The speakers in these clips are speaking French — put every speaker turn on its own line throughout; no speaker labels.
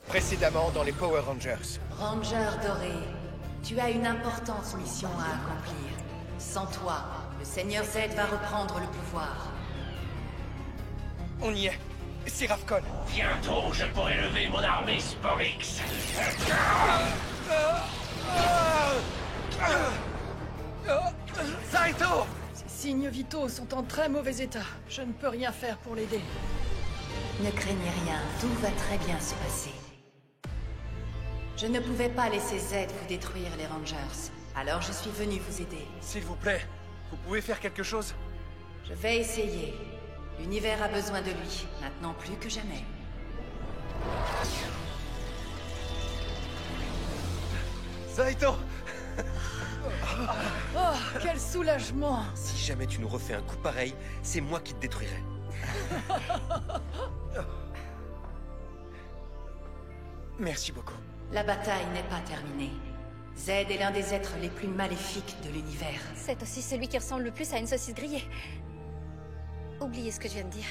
Précédemment dans les Power Rangers.
Ranger doré, tu as une importante mission à accomplir. Sans toi, le Seigneur Z va reprendre le pouvoir.
On y est. C'est Ravkon.
Bientôt, je pourrai lever mon armée Sporix.
Saito!
Ses signes vitaux sont en très mauvais état. Je ne peux rien faire pour l'aider.
Ne craignez rien, tout va très bien se passer. Je ne pouvais pas laisser Z vous détruire les Rangers. Alors je suis venu vous aider.
S'il vous plaît, vous pouvez faire quelque chose?
Je vais essayer. L'univers a besoin de lui, maintenant plus que jamais.
Saito!
Oh, quel soulagement!
Si jamais tu nous refais un coup pareil, c'est moi qui te détruirai.
Merci beaucoup.
La bataille n'est pas terminée. Z est l'un des êtres les plus maléfiques de l'univers.
C'est aussi celui qui ressemble le plus à une saucisse grillée. Oubliez ce que je viens de dire.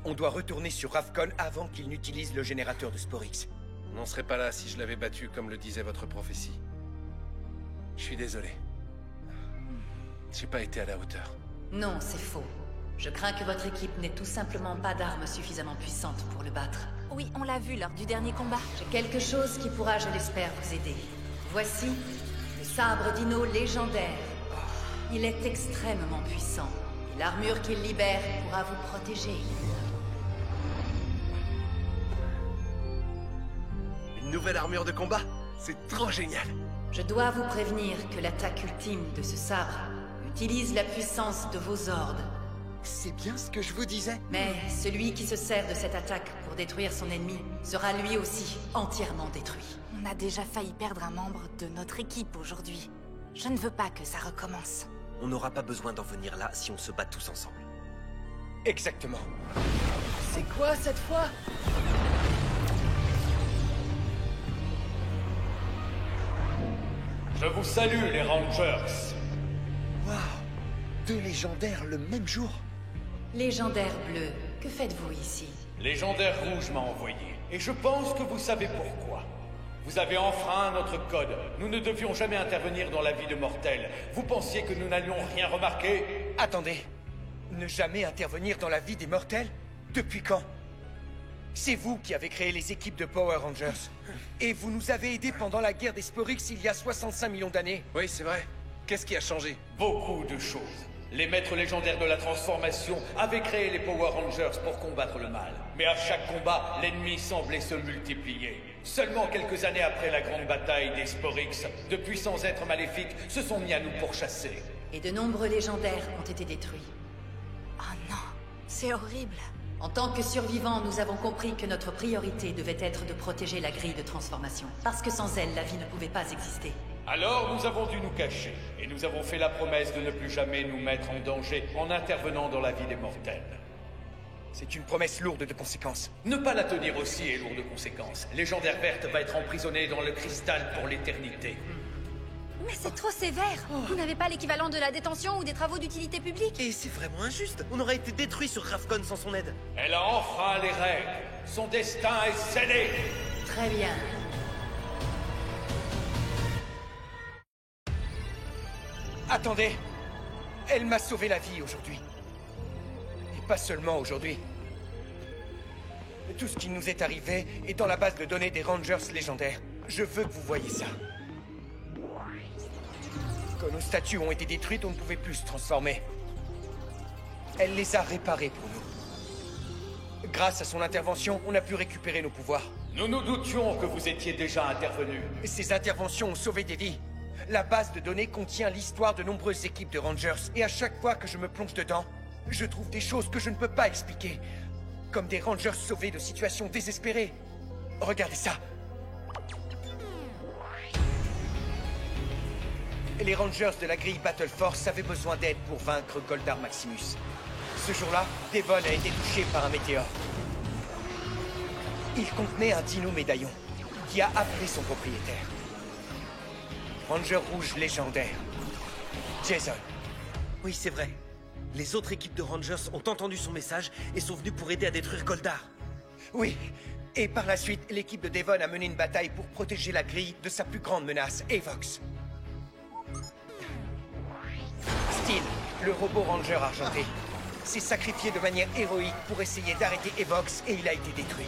On doit retourner sur Ravkon avant qu'il n'utilise le générateur de Sporix.
On n'en serait pas là si je l'avais battu comme le disait votre prophétie. Je suis désolé. J'ai pas été à la hauteur.
Non, c'est faux. Je crains que votre équipe n'ait tout simplement pas d'armes suffisamment puissantes pour le battre.
Oui, on l'a vu lors du dernier combat.
J'ai quelque chose qui pourra, je l'espère, vous aider. Voici le sabre dino légendaire. Il est extrêmement puissant. Et l'armure qu'il libère pourra vous protéger.
Une nouvelle armure de combat? C'est trop génial!
Je dois vous prévenir que l'attaque ultime de ce sabre utilise la puissance de vos ordres.
C'est bien ce que je vous disais.
Mais celui qui se sert de cette attaque pour détruire son ennemi sera lui aussi entièrement détruit.
On a déjà failli perdre un membre de notre équipe aujourd'hui. Je ne veux pas que ça recommence.
On n'aura pas besoin d'en venir là si on se bat tous ensemble.
Exactement.
C'est quoi cette fois?
Je vous salue, les Rangers.
Waouh! Deux légendaires le même jour?
Légendaire bleu, que faites-vous ici?
Légendaire Rouge m'a envoyé. Et je pense que vous savez pourquoi. Vous avez enfreint notre code. Nous ne devions jamais intervenir dans la vie de mortels. Vous pensiez que nous n'allions rien remarquer?
Attendez. Ne jamais intervenir dans la vie des mortels? Depuis quand? C'est vous qui avez créé les équipes de Power Rangers. Et vous nous avez aidés pendant la guerre des Sporix il y a 65 millions d'années.
Oui, c'est vrai. Qu'est-ce qui a changé?
Beaucoup de choses. Les maîtres légendaires de la transformation avaient créé les Power Rangers pour combattre le mal. Mais à chaque combat, l'ennemi semblait se multiplier. Seulement quelques années après la grande bataille des Sporix, de puissants êtres maléfiques se sont mis à nous pourchasser.
Et de nombreux légendaires ont été détruits.
Oh non, c'est horrible.
En tant que survivants, nous avons compris que notre priorité devait être de protéger la grille de transformation. Parce que sans elle, la vie ne pouvait pas exister.
Alors nous avons dû nous cacher, et nous avons fait la promesse de ne plus jamais nous mettre en danger en intervenant dans la vie des mortels.
C'est une promesse lourde de conséquences.
Ne pas la tenir aussi est lourd de conséquences. Légendaire Verte va être emprisonnée dans le cristal pour l'éternité.
Mais c'est trop sévère. Vous n'avez pas l'équivalent de la détention ou des travaux d'utilité publique.
Et c'est vraiment injuste. On aurait été détruits sur Ravkon sans son aide.
Elle a enfreint les règles. Son destin est scellé.
Très bien.
Attendez. Elle m'a sauvé la vie aujourd'hui. Et pas seulement aujourd'hui. Tout ce qui nous est arrivé est dans la base de données des Rangers légendaires. Je veux que vous voyez ça. Quand nos statues ont été détruites, on ne pouvait plus se transformer. Elle les a réparées pour nous. Grâce à son intervention, on a pu récupérer nos pouvoirs.
Nous nous doutions que vous étiez déjà intervenu.
Ces interventions ont sauvé des vies. La base de données contient l'histoire de nombreuses équipes de Rangers. Et à chaque fois que je me plonge dedans, je trouve des choses que je ne peux pas expliquer. Comme des Rangers sauvés de situations désespérées. Regardez ça. Les Rangers de la grille Battle Force avaient besoin d'aide pour vaincre Goldar Maximus. Ce jour-là, Devon a été touché par un météore. Il contenait un dino médaillon qui a appelé son propriétaire. Ranger rouge légendaire. Jason.
Oui, c'est vrai. Les autres équipes de Rangers ont entendu son message et sont venues pour aider à détruire Goldar.
Oui, Et par la suite, l'équipe de Devon a mené une bataille pour protéger la grille de sa plus grande menace, Avox. Steel, le robot ranger argenté, s'est sacrifié de manière héroïque pour essayer d'arrêter Avox et il a été détruit.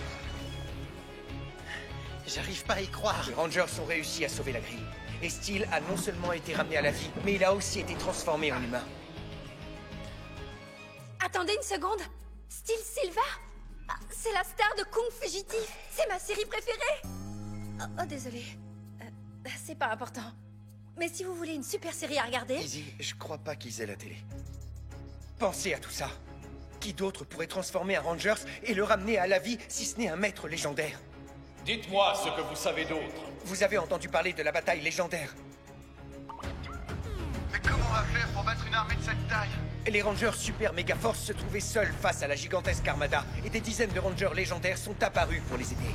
J'arrive pas à y croire.
Les Rangers ont réussi à sauver la grille. Et Steel a non seulement été ramené à la vie, mais il a aussi été transformé en humain.
Attendez une seconde. Steel Silva? Ah, c'est la star de Kung Fugitif. C'est ma série préférée. Oh, désolé. C'est pas important. Mais si vous voulez une super série à regarder...
Izzy, je crois pas qu'ils aient la télé. Pensez à tout ça. Qui d'autre pourrait transformer un Rangers et le ramener à la vie si ce n'est un maître légendaire?
Dites-moi ce que vous savez d'autre.
Vous avez entendu parler de la bataille légendaire?
Mais comment on va faire pour battre une armée de cette taille?
Les Rangers Super Mega Force se trouvaient seuls face à la gigantesque armada, et des dizaines de Rangers légendaires sont apparus pour les aider.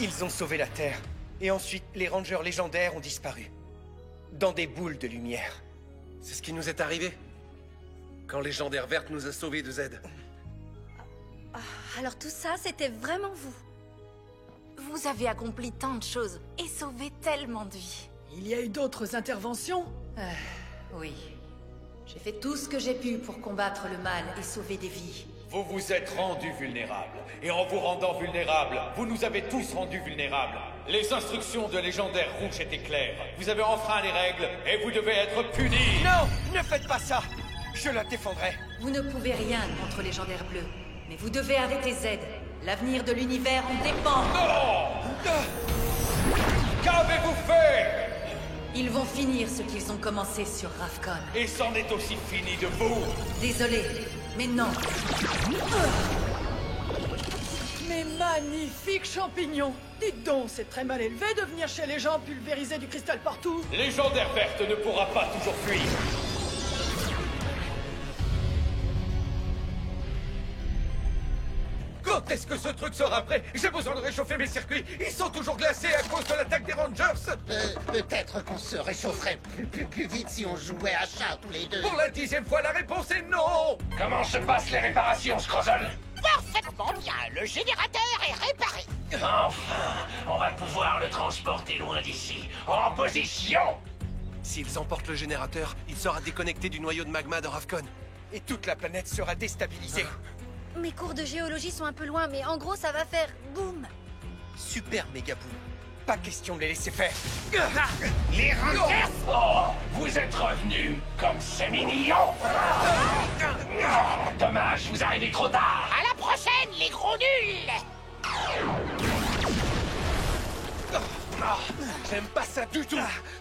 Ils ont sauvé la Terre, et ensuite les Rangers légendaires ont disparu. Dans des boules de lumière.
C'est ce qui nous est arrivé. Quand Légendaire Verte nous a sauvés de Z.
Alors tout ça, c'était vraiment vous.
Vous avez accompli tant de choses et sauvé tellement de vies.
Il y a eu d'autres interventions?
Oui. J'ai fait tout ce que j'ai pu pour combattre le mal et sauver des vies.
Vous vous êtes rendus vulnérables. Et en vous rendant vulnérables, vous nous avez tous rendus vulnérables. Les instructions de Légendaire Rouge étaient claires. Vous avez enfreint les règles et vous devez être punis.
Non! Ne faites pas ça! Je la défendrai.
Vous ne pouvez rien contre Légendaire Bleu. Mais vous devez arrêter Z. L'avenir de l'univers en dépend.
Non! Qu'avez-vous fait?
Ils vont finir ce qu'ils ont commencé sur Ravcon.
Et c'en est aussi fini de vous.
Désolé, mais non.
Mes magnifiques champignons! Dites donc, c'est très mal élevé de venir chez les gens pulvériser du cristal partout!
Légendaire Verte ne pourra pas toujours fuir.
Quand est-ce que ce truc sera prêt? J'ai besoin de réchauffer mes circuits. Ils sont toujours glacés à cause de l'attaque des Rangers.
Peut-être qu'on se réchaufferait plus vite si on jouait à chat tous les deux.
Pour la 10e fois, la réponse est non.
Comment se passent les réparations, Scrozzle?
Parfaitement bien, le générateur est réparé.
Enfin, on va pouvoir le transporter loin d'ici, en position.
S'ils emportent le générateur, il sera déconnecté du noyau de magma de Ravcon.
Et toute la planète sera déstabilisée.
Mes cours de géologie sont un peu loin, mais en gros, ça va faire boum.
Super méga boom. Pas question de les laisser faire.
Les Rangers! Oh, vous êtes revenus, comme c'est mignon! Dommage, vous arrivez trop tard!
À la prochaine, les gros nuls.
J'aime pas ça du tout.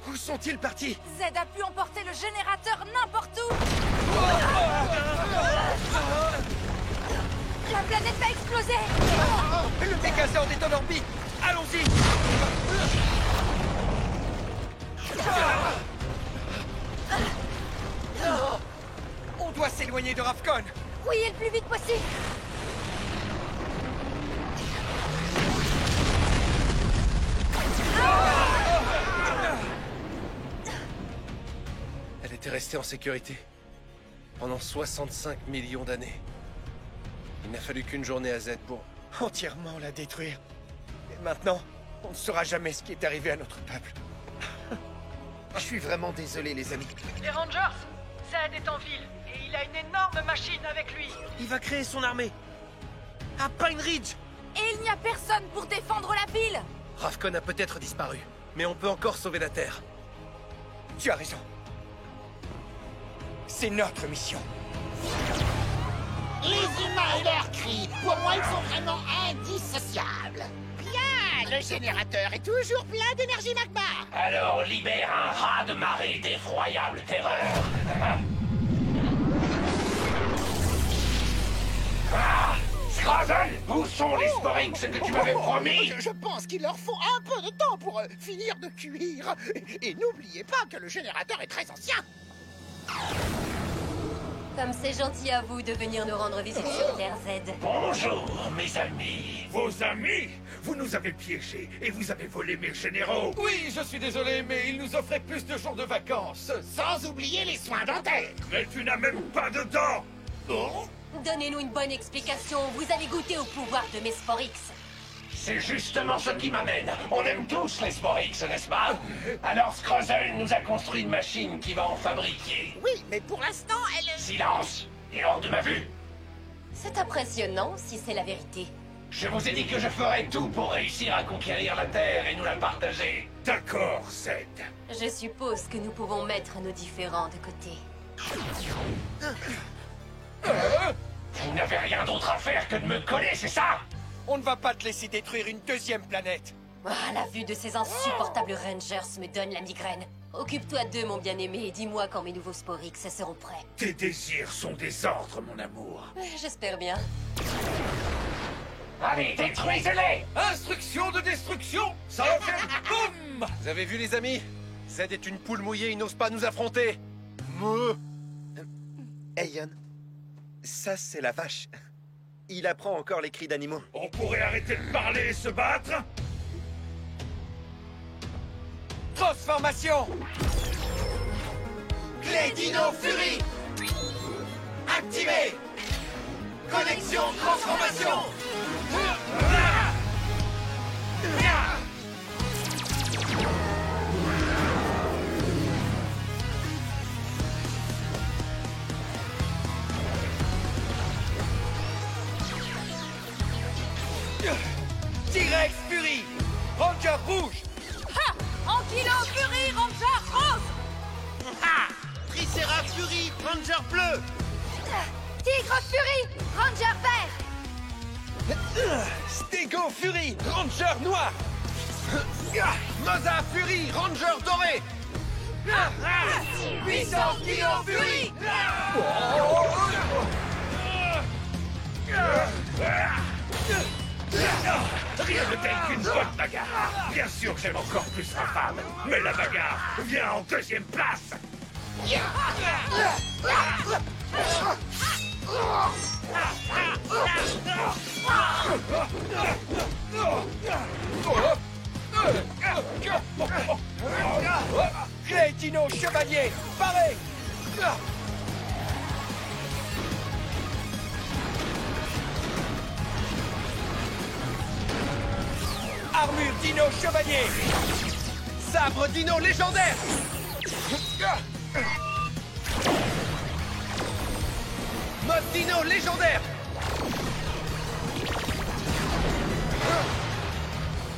Où sont-ils partis?
Z a pu emporter le générateur n'importe où.
La planète va exploser!
Le Megazord est en orbite. Allons-y. On doit s'éloigner de Ravcon.
Oui, et le plus vite possible!
Elle était restée en sécurité pendant 65 millions d'années. Il n'a fallu qu'une journée à Z pour...
Entièrement la détruire. Et maintenant, on ne saura jamais ce qui est arrivé à notre peuple.
Je suis vraiment désolé, les amis.
Les Rangers! Zed est en ville, et il a une énorme machine avec lui!
Il va créer son armée à Pine Ridge.
Et il n'y a personne pour défendre la ville.
Ravcon a peut-être disparu, mais on peut encore sauver la Terre.
Tu as raison. C'est notre mission.
Les humains et leurs cris, pour moi, ils sont vraiment indissociables. Bien, le générateur est toujours plein d'énergie magma.
Alors libère un raz de marée d'effroyable terreur. Scrazel, où sont les Sporix que tu m'avais promis?
Je pense qu'il leur faut un peu de temps pour finir de cuire. Et n'oubliez pas que le générateur est très ancien.
Comme c'est gentil à vous de venir nous rendre visite sur Terre Z.
Bonjour, mes amis.
Vos amis? Vous nous avez piégés et vous avez volé mes généraux. Oui, je suis désolé, mais ils nous offraient plus de jours de vacances.
Sans oublier les soins dentaires.
Mais tu n'as même pas de dents. Oh.
Donnez-nous une bonne explication. Vous allez goûter au pouvoir de mes Sporix.
C'est justement ce qui m'amène. On aime tous les Sporix, n'est-ce pas? Alors Scrazel nous a construit une machine qui va en fabriquer.
Oui, mais pour l'instant, elle...
Silence! Et hors de ma vue!
C'est impressionnant, si c'est la vérité.
Je vous ai dit que je ferais tout pour réussir à conquérir la Terre et nous la partager.
D'accord, Zed.
Je suppose que nous pouvons mettre nos différends de côté.
Vous n'avez rien d'autre à faire que de me coller, c'est ça?
On ne va pas te laisser détruire une deuxième planète.
Ah, la vue de ces insupportables Rangers me donne la migraine. Occupe-toi d'eux, mon bien-aimé, et dis-moi quand mes nouveaux Sporix seront prêts.
Tes désirs sont des ordres, mon amour.
J'espère bien.
Allez, détruisez-les!
Instruction de destruction. Ça va faire boum.
Vous avez vu, les amis? Zed est une poule mouillée, il n'ose pas nous affronter. Meuh.
Hey, Yann. Ça, c'est la vache. Il apprend encore les cris d'animaux.
On pourrait arrêter de parler et se battre?
Transformation! Clé Dino Fury! Activé! Connexion transformation! T-Rex Fury! Ranger rouge!
Ha! Ankylo Fury, Ranger rose!
Ha! Tricera Fury, Ranger bleu!
Tigre Fury, Ranger vert!
Stego Fury, Ranger noir! Moza Fury, Ranger doré!
Puissant Kilo Fury!
Rien de tel qu'une bonne bagarre. Bien sûr que j'aime encore plus ma femme, mais la bagarre vient en deuxième place.
Clé Dino Chevalier, paré! Armure Dino Chevalier!
Sabre Dino légendaire! Mode Dino légendaire!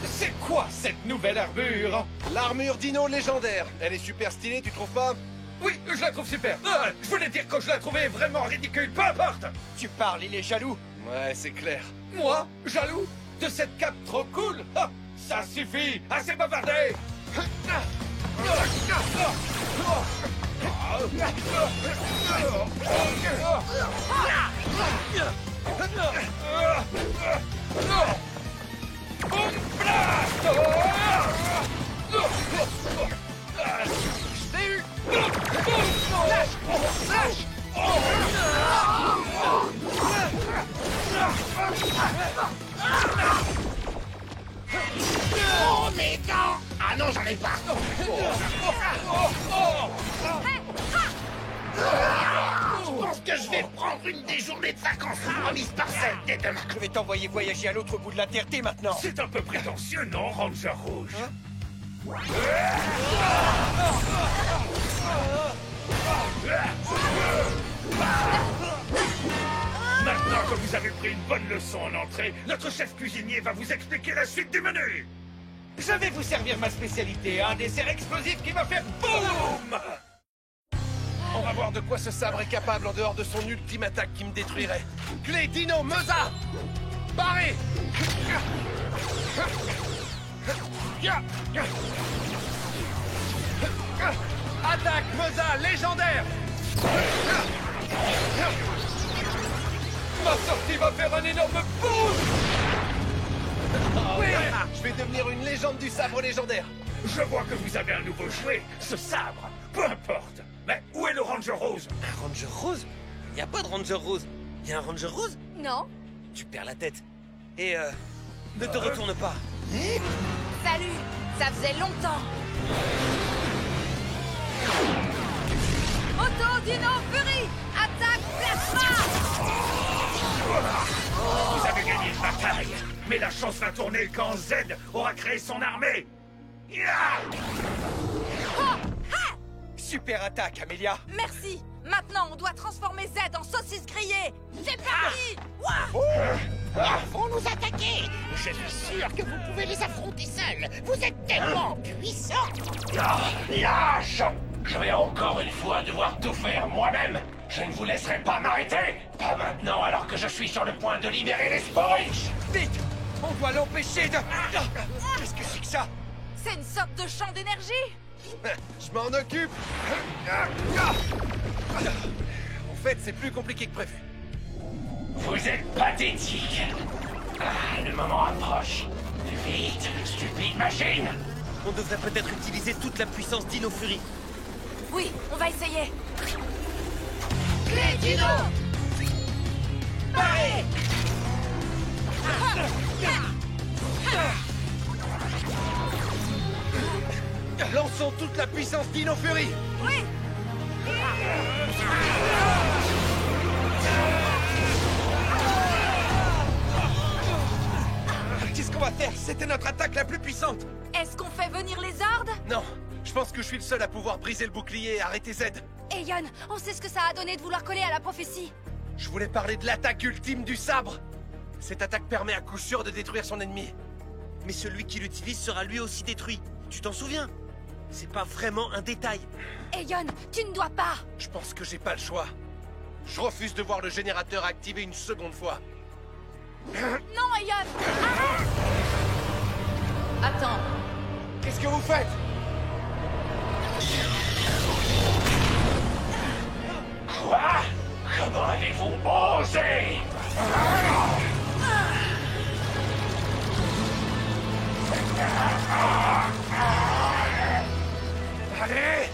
C'est quoi cette nouvelle armure?
L'armure Dino légendaire. Elle est super stylée, tu trouves pas?
Oui, je la trouve super. Je voulais dire quand je la trouvais vraiment ridicule, peu importe.
Tu parles, il est jaloux.
Ouais, c'est clair.
Moi, jaloux de cette cape trop cool? Ah, ça suffit, assez bavardé.
Oh, mes dents! Ah non, j'en ai pas! Je pense que je vais prendre une des journées de vacances remises par celle dès demain.
Je vais t'envoyer voyager à l'autre bout de la Terre dès maintenant.
C'est un peu prétentieux, non, Ranger Rouge? Maintenant que vous avez pris une bonne leçon en entrée, notre chef cuisinier va vous expliquer la suite du menu. Je vais vous servir ma spécialité, un dessert explosif qui va faire BOUM!
On va voir de quoi ce sabre est capable en dehors de son ultime attaque qui me détruirait.
Clé Dino Meza! Barré! Attaque Meza légendaire!
Mossa sortie va faire un énorme boom.
Oui, je vais devenir une légende du sabre légendaire.
Je vois que vous avez un nouveau jouet, ce sabre. Peu importe. Mais où est le Ranger Rose?
Un Ranger Rose? Il n'y a pas de Ranger Rose. Il y a un Ranger Rose?
Non.
Tu perds la tête. Et ne te retourne pas.
Salut. Ça faisait longtemps. Auto Dino Fury. Attaque plasma.
Vous avez gagné une bataille, mais la chance va tourner quand Z aura créé son armée.
Super attaque, Amelia.
Merci. Maintenant, on doit transformer Z en saucisse grillée. C'est parti.
Ils vont nous attaquer. Je suis sûr que vous pouvez les affronter seuls. Vous êtes tellement puissants.
Lâche! Je vais encore une fois devoir tout faire moi-même. Je ne vous laisserai pas m'arrêter. Pas maintenant, alors que je suis sur le point de libérer les Sporix.
Vite. On doit l'empêcher de... Qu'est-ce que c'est que ça?
C'est une sorte de champ d'énergie.
Je m'en occupe.
En fait, c'est plus compliqué que prévu.
Vous êtes pathétique. Le moment approche. Vite, stupide machine.
On devrait peut-être utiliser toute la puissance d'Ino Fury.
Oui, on va essayer.
Clé Dino.
Paré.
Lançons toute la puissance d'Ino Fury.
Oui.
Qu'est-ce qu'on va faire? C'était notre attaque la plus puissante.
Est-ce qu'on fait venir les hordes?
Non, je pense que je suis le seul à pouvoir briser le bouclier et arrêter Z.
Aeon, on sait ce que ça a donné de vouloir coller à la prophétie.
Je voulais parler de l'attaque ultime du sabre. Cette attaque permet à coup sûr de détruire son ennemi.
Mais celui qui l'utilise sera lui aussi détruit. Tu t'en souviens? C'est pas vraiment un détail.
Aeon, tu ne dois pas.
Je pense que j'ai pas le choix. Je refuse de voir le générateur activé une seconde fois.
Non, Aeon, arrête. Attends.
Qu'est-ce que vous faites?
Quoi? Comment avez-vous osé?
Allez!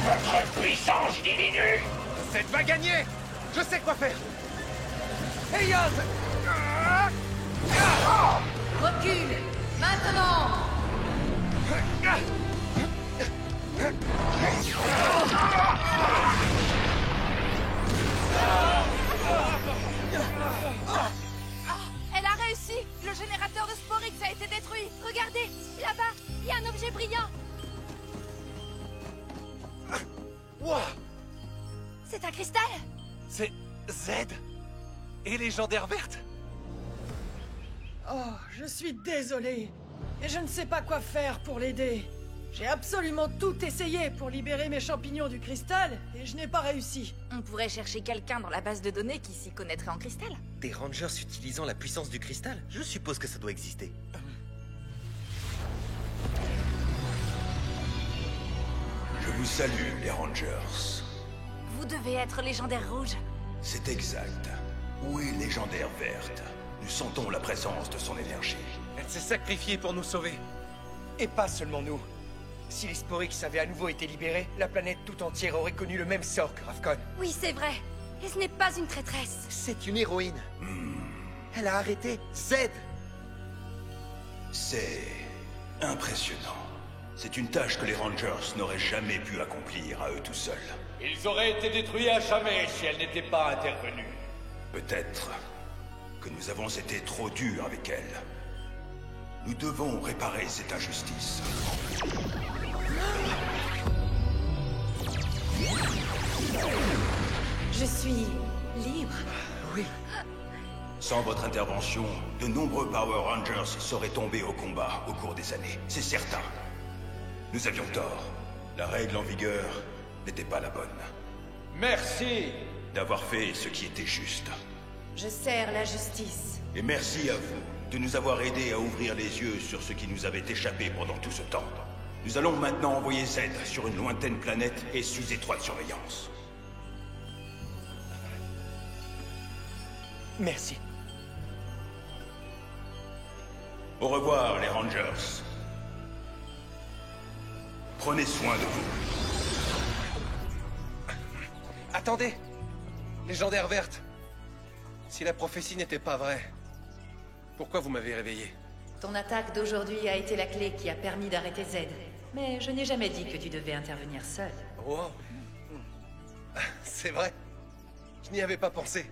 Votre puissance diminue.
Z va gagner! Je sais quoi faire! Aeon!
Recule. Maintenant. Elle a réussi. Le générateur de Sporix a été détruit. Regardez, là-bas, il y a un objet brillant.
Wow!
C'est un cristal.
C'est Z? Et légendaire verte?
Oh, je suis désolé. Et je ne sais pas quoi faire pour l'aider. J'ai absolument tout essayé pour libérer mes champignons du cristal, et je n'ai pas réussi.
On pourrait chercher quelqu'un dans la base de données qui s'y connaîtrait en cristal.
Des Rangers utilisant la puissance du cristal? Je suppose que ça doit exister.
Je vous salue, les Rangers.
Vous devez être légendaire rouge.
C'est exact. Où est légendaire verte? Nous sentons la présence de son énergie.
Elle s'est sacrifiée pour nous sauver. Et pas seulement nous. Si les Sporix avaient à nouveau été libérés, la planète tout entière aurait connu le même sort que Ravkon.
Oui, c'est vrai. Et ce n'est pas une traîtresse.
C'est une héroïne. Elle a arrêté Z.
C'est impressionnant. C'est une tâche que les Rangers n'auraient jamais pu accomplir à eux tout seuls.
Ils auraient été détruits à jamais si elle n'était pas intervenue.
Peut-être que nous avons été trop durs avec elle. Nous devons réparer cette injustice.
Je suis libre.
Oui.
Sans votre intervention, de nombreux Power Rangers seraient tombés au combat au cours des années. C'est certain. Nous avions tort. La règle en vigueur n'était pas la bonne.
Merci
d'avoir fait ce qui était juste.
Je sers la justice.
Et merci à vous de nous avoir aidés à ouvrir les yeux sur ce qui nous avait échappé pendant tout ce temps. Nous allons maintenant envoyer Z sur une lointaine planète et sous étroite surveillance.
Merci.
Au revoir, les Rangers. Prenez soin de vous.
Attendez! Légendaire verte. Si la prophétie n'était pas vraie, pourquoi vous m'avez réveillé?
Ton attaque d'aujourd'hui a été la clé qui a permis d'arrêter Zed. Mais je n'ai jamais dit que tu devais intervenir seul.
Oh. C'est vrai. Je n'y avais pas pensé.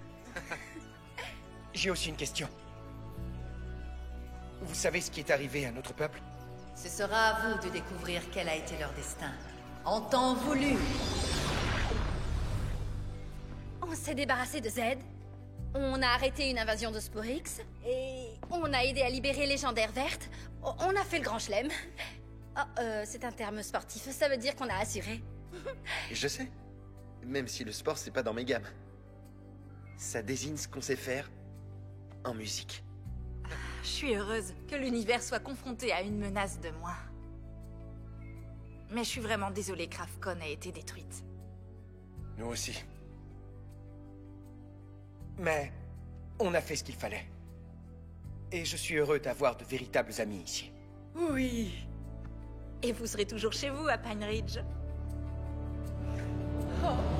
J'ai aussi une question. Vous savez ce qui est arrivé à notre peuple?
Ce sera à vous de découvrir quel a été leur destin. En temps voulu.
On s'est débarrassé de Zed. On a arrêté une invasion de Sporix. Et on a aidé à libérer Légendaire Verte. On a fait le grand chelem. Oh, c'est un terme sportif. Ça veut dire qu'on a assuré.
Je sais. Même si le sport, c'est pas dans mes gammes. Ça désigne ce qu'on sait faire en musique.
Je suis heureuse que l'univers soit confronté à une menace de moins. Mais je suis vraiment désolée que Ravcon ait été détruite.
Nous aussi.
Mais on a fait ce qu'il fallait. Et je suis heureux d'avoir de véritables amis ici.
Oui. Et vous serez toujours chez vous à Pine Ridge.
Oh.